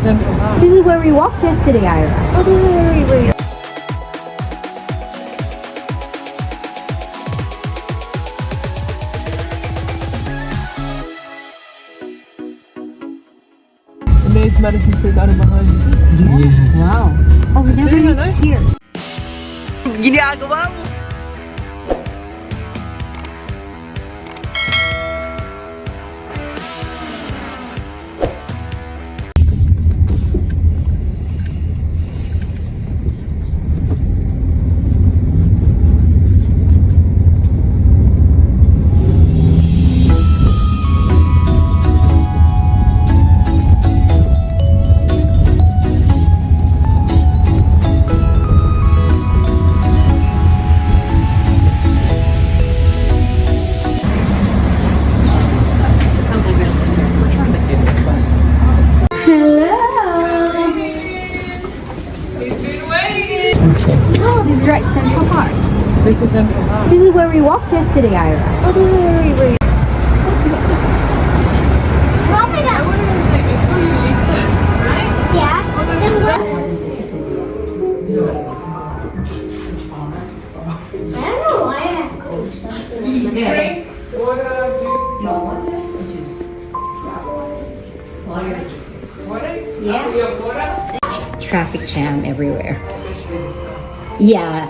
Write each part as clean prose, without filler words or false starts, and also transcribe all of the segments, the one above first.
Central Park. This is where we walked yesterday, Ira. Oh, this is where we Amazed Madison Street out of behind you. Yes. Wow. Oh, we never See, reached here. Ginagawa mo. Oh, this is right, Central Park. This is Central Park. This is where we walked yesterday, Ira. Oh, this is where we were. Just traffic jam everywhere. Yeah.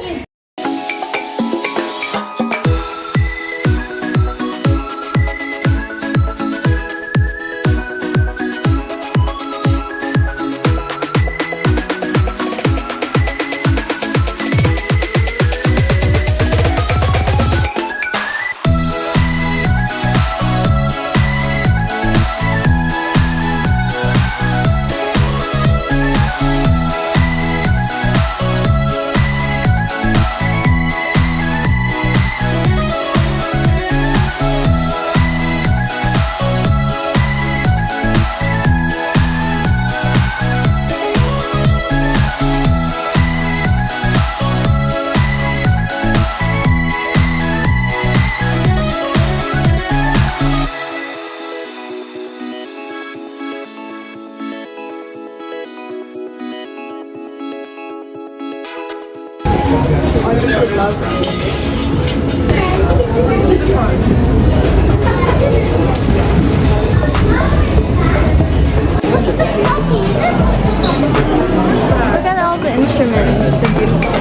Look at all the instruments. They're beautiful.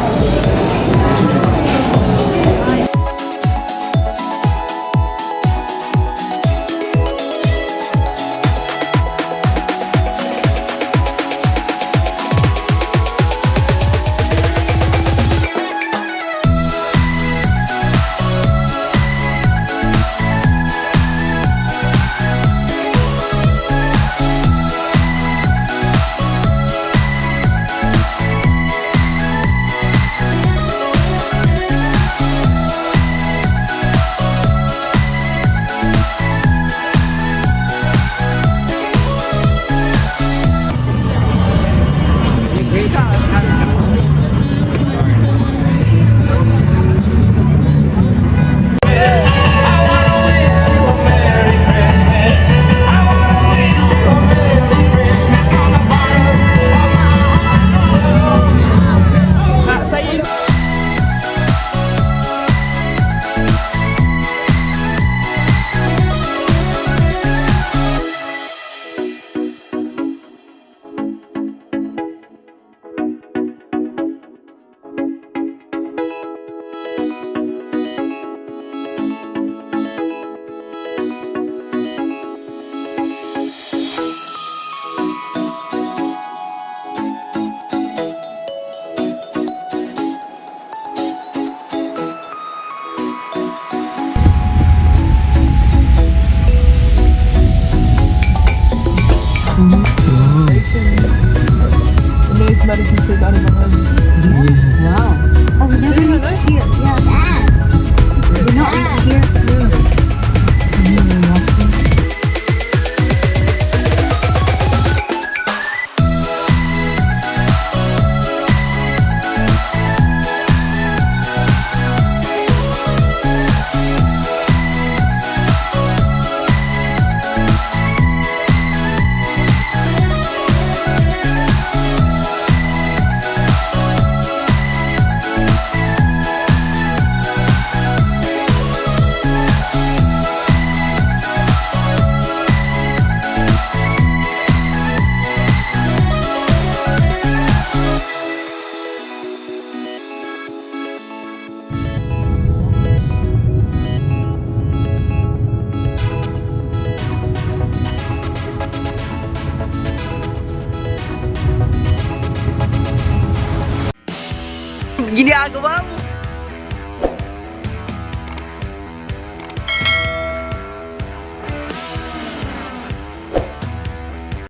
Ginagawa mo.